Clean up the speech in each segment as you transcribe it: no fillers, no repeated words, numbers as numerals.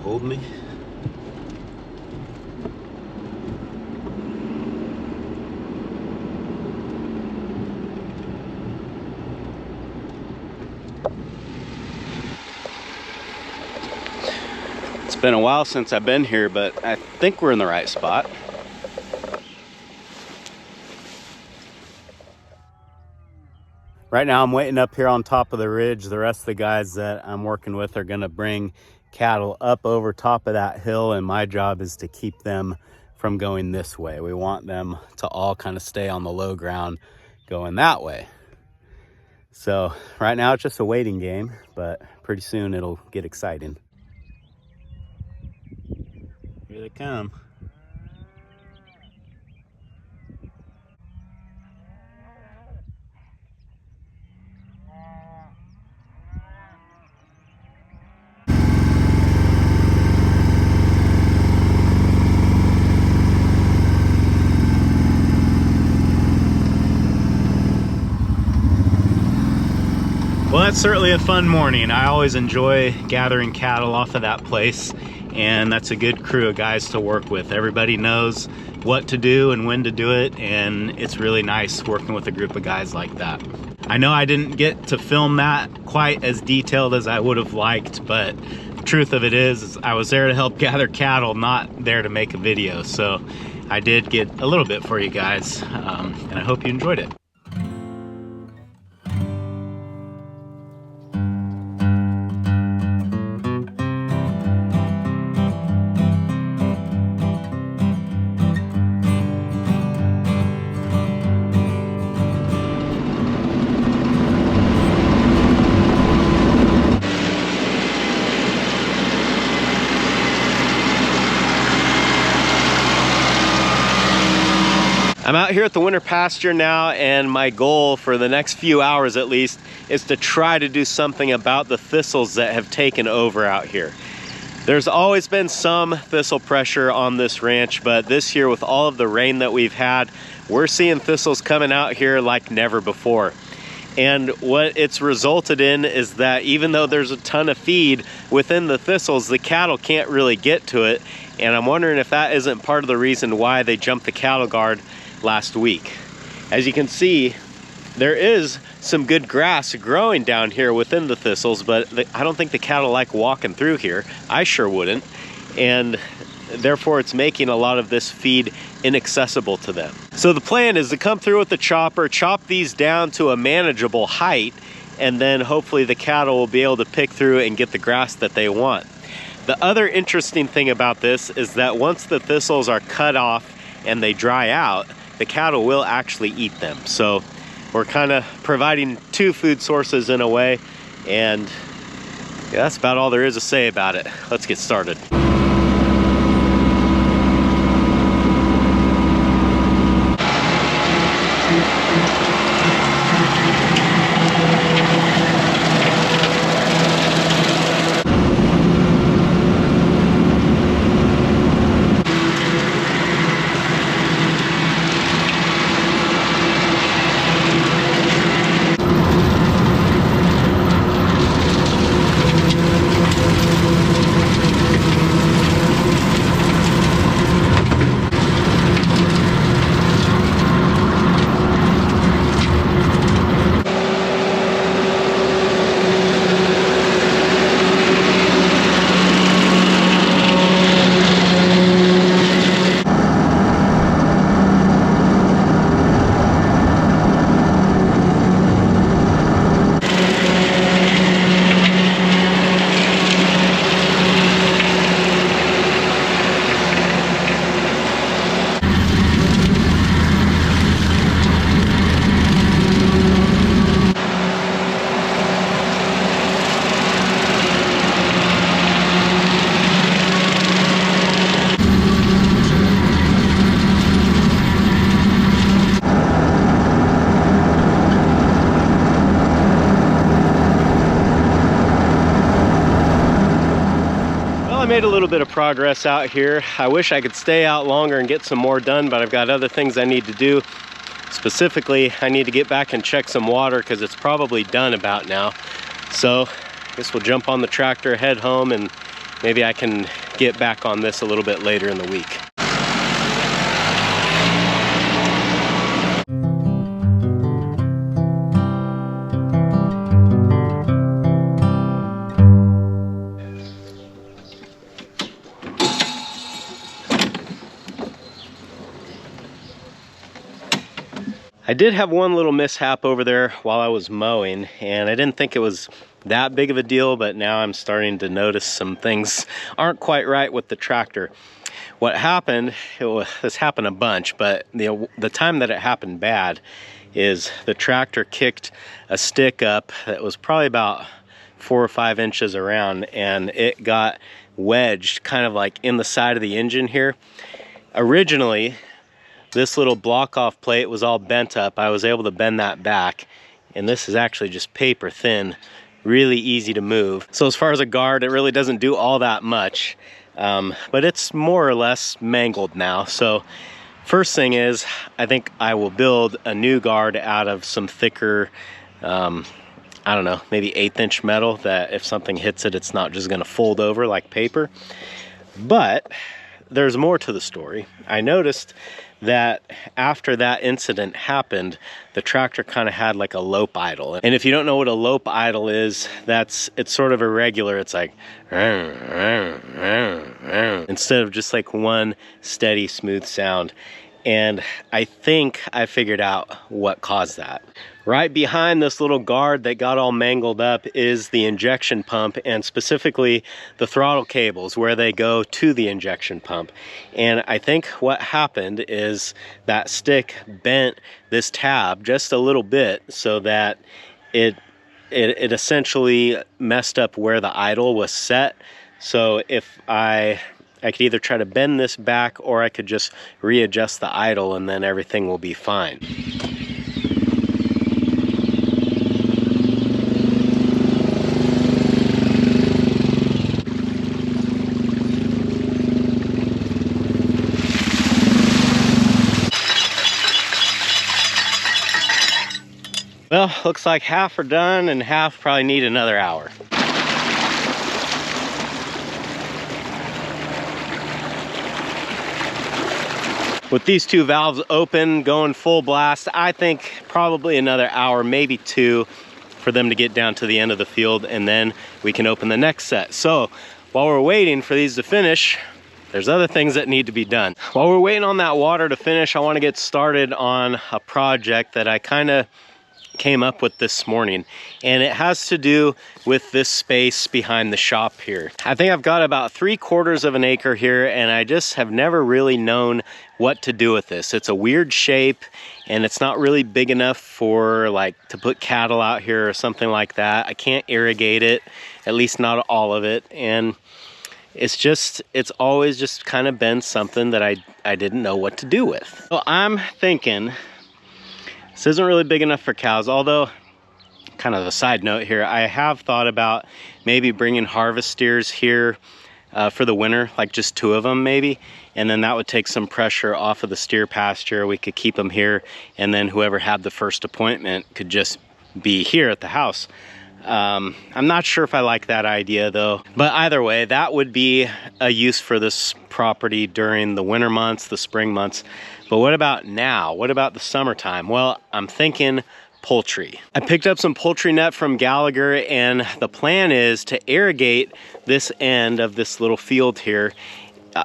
hold me. It's been a while since I've been here, but I think we're in the right spot. Right now I'm waiting up here on top of the ridge. The rest of the guys that I'm working with are gonna bring cattle up over top of that hill, and my job is to keep them from going this way. We want them to all kind of stay on the low ground going that way. So right now it's just a waiting game, but pretty soon it'll get exciting. Here they come. Well, that's certainly a fun morning. I always enjoy gathering cattle off of that place, and that's a good crew of guys to work with. Everybody knows what to do and when to do it, and it's really nice working with a group of guys like that. I know I didn't get to film that quite as detailed as I would have liked, but the truth of it is I was there to help gather cattle, not there to make a video. So I did get a little bit for you guys, and I hope you enjoyed it. I'm out here at the winter pasture now, and my goal for the next few hours at least is to try to do something about the thistles that have taken over out here. There's always been some thistle pressure on this ranch, but this year with all of the rain that we've had, we're seeing thistles coming out here like never before. And what it's resulted in is that even though there's a ton of feed within the thistles, the cattle can't really get to it. And I'm wondering if that isn't part of the reason why they jumped the cattle guard last week. As you can see, there is some good grass growing down here within the thistles, but I don't think the cattle like walking through here. I sure wouldn't. And therefore it's making a lot of this feed inaccessible to them. So the plan is to come through with the chopper, chop these down to a manageable height, and then hopefully the cattle will be able to pick through and get the grass that they want. The other interesting thing about this is that once the thistles are cut off and they dry out, the cattle will actually eat them. So we're kind of providing two food sources in a way, and yeah, that's about all there is to say about it. Let's get started. I made a little bit of progress out here. I wish I could stay out longer and get some more done, but I've got other things I need to do. Specifically, I need to get back and check some water because it's probably done about now. So I guess we'll jump on the tractor, head home, and maybe I can get back on this a little bit later in the week. I did have one little mishap over there while I was mowing, and I didn't think it was that big of a deal, but now I'm starting to notice some things aren't quite right with the tractor. What happened, this happened a bunch, but the time that it happened bad is the tractor kicked a stick up that was probably about 4 or 5 inches around, and it got wedged kind of like in the side of the engine here. Originally, this little block off plate was all bent up. I was able to bend that back, and this is actually just paper thin, really easy to move. So as far as a guard, it really doesn't do all that much, but it's more or less mangled now. So first thing is, I think I will build a new guard out of some thicker, I don't know, maybe 1/8 inch metal that if something hits it, it's not just gonna fold over like paper. But there's more to the story. I noticed that after that incident happened, the tractor kind of had like a lope idle. And if you don't know what a lope idle is, it's sort of irregular. It's like instead of just like one steady, smooth sound. And I think I figured out what caused that. Right behind this little guard that got all mangled up is the injection pump, and specifically the throttle cables where they go to the injection pump. And I think what happened is that stick bent this tab just a little bit so that it essentially messed up where the idle was set. So if I could either try to bend this back, or I could just readjust the idle, and then everything will be fine. Well, looks like half are done and half probably need another hour. With these two valves open, going full blast, I think probably another hour, maybe 2, for them to get down to the end of the field, and then we can open the next set. So while we're waiting for these to finish, there's other things that need to be done. While we're waiting on that water to finish, I want to get started on a project that I kind of came up with this morning, and it has to do with this space behind the shop here. I think I've got about 3/4 of an acre here, and I just have never really known what to do with this. It's a weird shape, and it's not really big enough for like to put cattle out here or something like that. I can't irrigate it, at least not all of it, and it's always just kind of been something that I didn't know what to do with. So I'm thinking this isn't really big enough for cows, although, kind of a side note here, I have thought about maybe bringing harvest steers here for the winter, like just 2 of them maybe, and then that would take some pressure off of the steer pasture. We could keep them here, and then whoever had the first appointment could just be here at the house. I'm not sure if I like that idea though, but either way, that would be a use for this property during the winter months, the spring months. But what about now? What about the summertime? Well, I'm thinking poultry. I picked up some poultry net from Gallagher, and the plan is to irrigate this end of this little field here,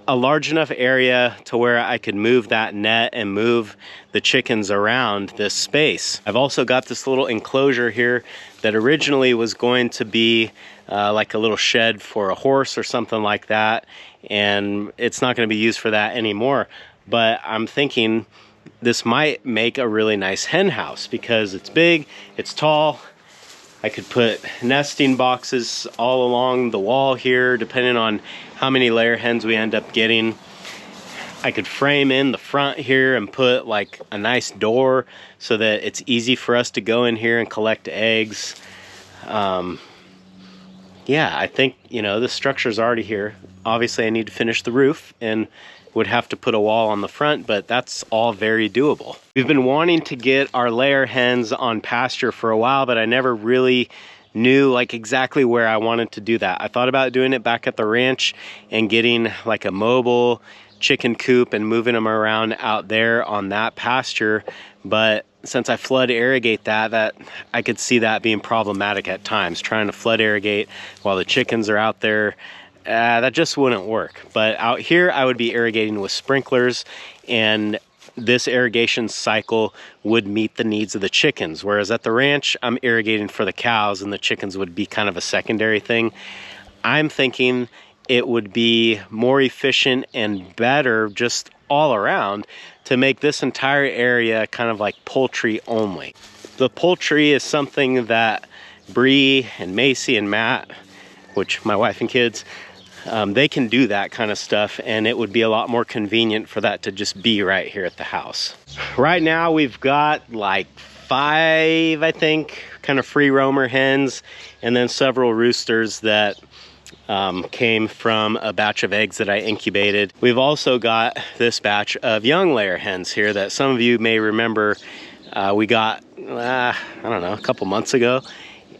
a large enough area to where I could move that net and move the chickens around this space. I've also got this little enclosure here that originally was going to be like a little shed for a horse or something like that, and it's not going to be used for that anymore. But I'm thinking this might make a really nice hen house because it's big, it's tall. I could put nesting boxes all along the wall here, depending on how many layer hens we end up getting. I could frame in the front here and put like a nice door so that it's easy for us to go in here and collect eggs. Yeah, I think, you know, the structure's already here. Obviously I need to finish the roof and would have to put a wall on the front, but that's all very doable. We've been wanting to get our layer hens on pasture for a while, but I never really knew like exactly where I wanted to do that. I thought about doing it back at the ranch and getting like a mobile chicken coop and moving them around out there on that pasture, but since I flood irrigate that I could see that being problematic at times, trying to flood irrigate while the chickens are out there. That just wouldn't work. But out here I would be irrigating with sprinklers, and this irrigation cycle would meet the needs of the chickens, whereas at the ranch I'm irrigating for the cows and the chickens would be kind of a secondary thing. I'm thinking it would be more efficient and better just all around to make this entire area kind of like poultry only. The poultry is something that Bree and Macy and Matt, which my wife and kids, they can do that kind of stuff, and it would be a lot more convenient for that to just be right here at the house. Right now we've got like 5, I think, kind of free roamer hens, and then several roosters that came from a batch of eggs that I incubated. We've also got this batch of young layer hens here that some of you may remember we got, I don't know, a couple months ago.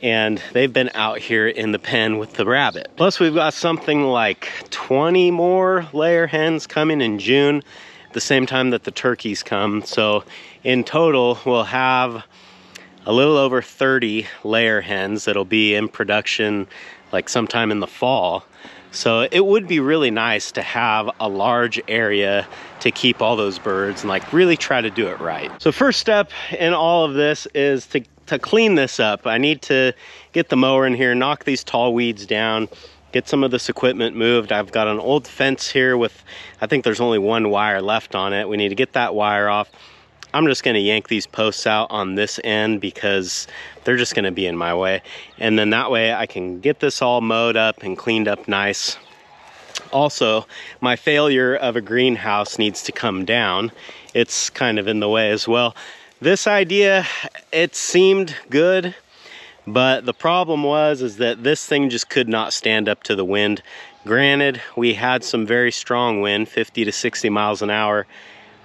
And they've been out here in the pen with the rabbit. Plus we've got something like 20 more layer hens coming in June, the same time that the turkeys come. So in total, we'll have a little over 30 layer hens that'll be in production like sometime in the fall. So it would be really nice to have a large area to keep all those birds and like really try to do it right. So first step in all of this is to clean this up. I need to get the mower in here, knock these tall weeds down, get some of this equipment moved. I've got an old fence here with, I think there's only one wire left on it. We need to get that wire off. I'm just gonna yank these posts out on this end because they're just gonna be in my way. And then that way I can get this all mowed up and cleaned up nice. Also, my failure of a greenhouse needs to come down. It's kind of in the way as well. This idea, it seemed good, but the problem is that this thing just could not stand up to the wind. Granted, we had some very strong wind, 50 to 60 miles an hour,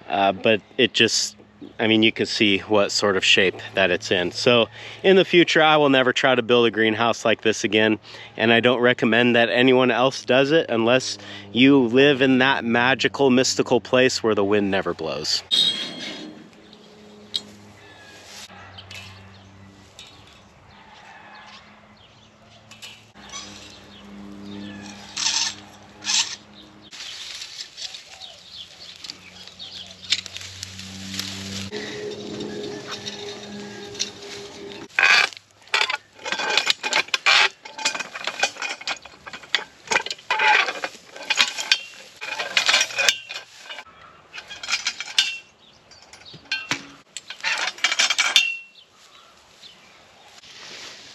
but it just, I mean, you can see what sort of shape that it's in. So in the future, I will never try to build a greenhouse like this again, and I don't recommend that anyone else does it unless you live in that magical, mystical place where the wind never blows.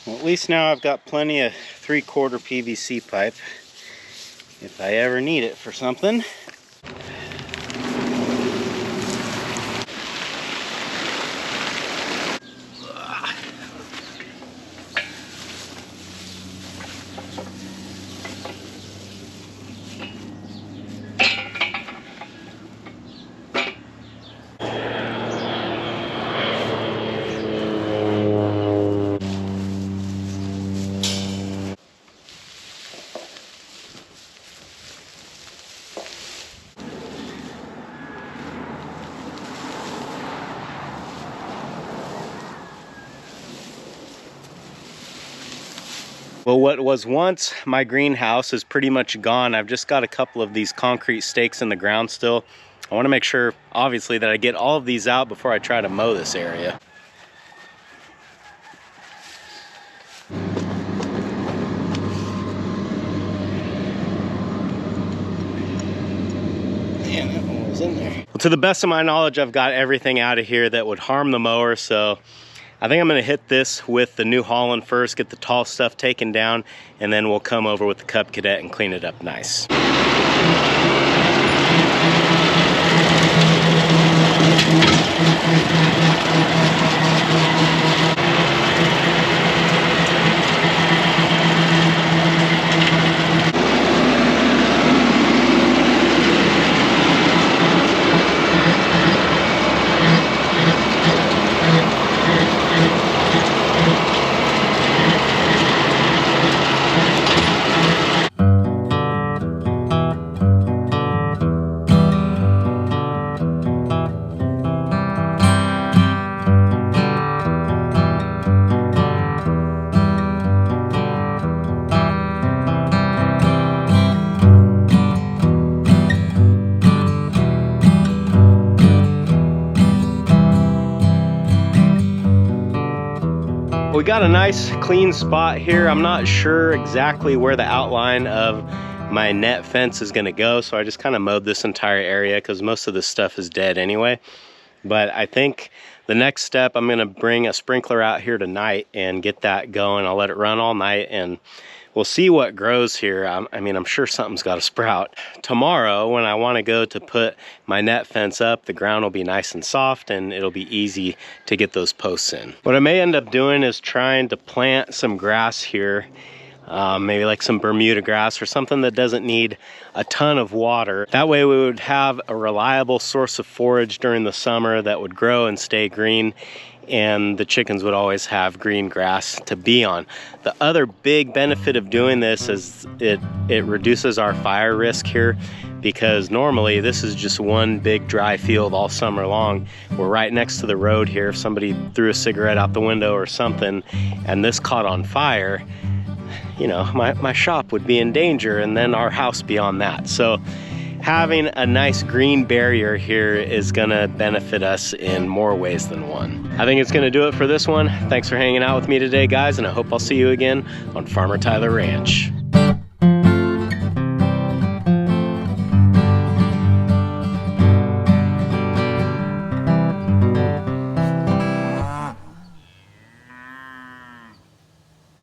Well, at least now I've got plenty of 3/4 PVC pipe if I ever need it for something. Well, what was once my greenhouse is pretty much gone. I've just got a couple of these concrete stakes in the ground still. I want to make sure, obviously, that I get all of these out before I try to mow this area. Man, that one was in there. Well, to the best of my knowledge, I've got everything out of here that would harm the mower, so I think I'm gonna hit this with the New Holland first, get the tall stuff taken down, and then we'll come over with the Cub Cadet and clean it up nice. We got a nice clean spot here. I'm not sure exactly where the outline of my net fence is gonna go, so I just kind of mowed this entire area because most of this stuff is dead anyway. But I think the next step, I'm gonna bring a sprinkler out here tonight and get that going. I'll let it run all night and we'll see what grows here. I mean, I'm sure something's got to sprout. Tomorrow, when I want to go to put my net fence up, the ground will be nice and soft and it'll be easy to get those posts in. What I may end up doing is trying to plant some grass here, maybe like some Bermuda grass or something that doesn't need a ton of water. That way we would have a reliable source of forage during the summer that would grow and stay green, and the chickens would always have green grass to be on. The other big benefit of doing this is it reduces our fire risk here, because normally this is just one big dry field all summer long. We're right next to the road here. If somebody threw a cigarette out the window or something and this caught on fire, you know, my shop would be in danger, and then our house beyond that. So having a nice green barrier here is gonna benefit us in more ways than one. I think it's gonna do it for this one. Thanks for hanging out with me today, guys, and I hope I'll see you again on Farmer Tyler Ranch.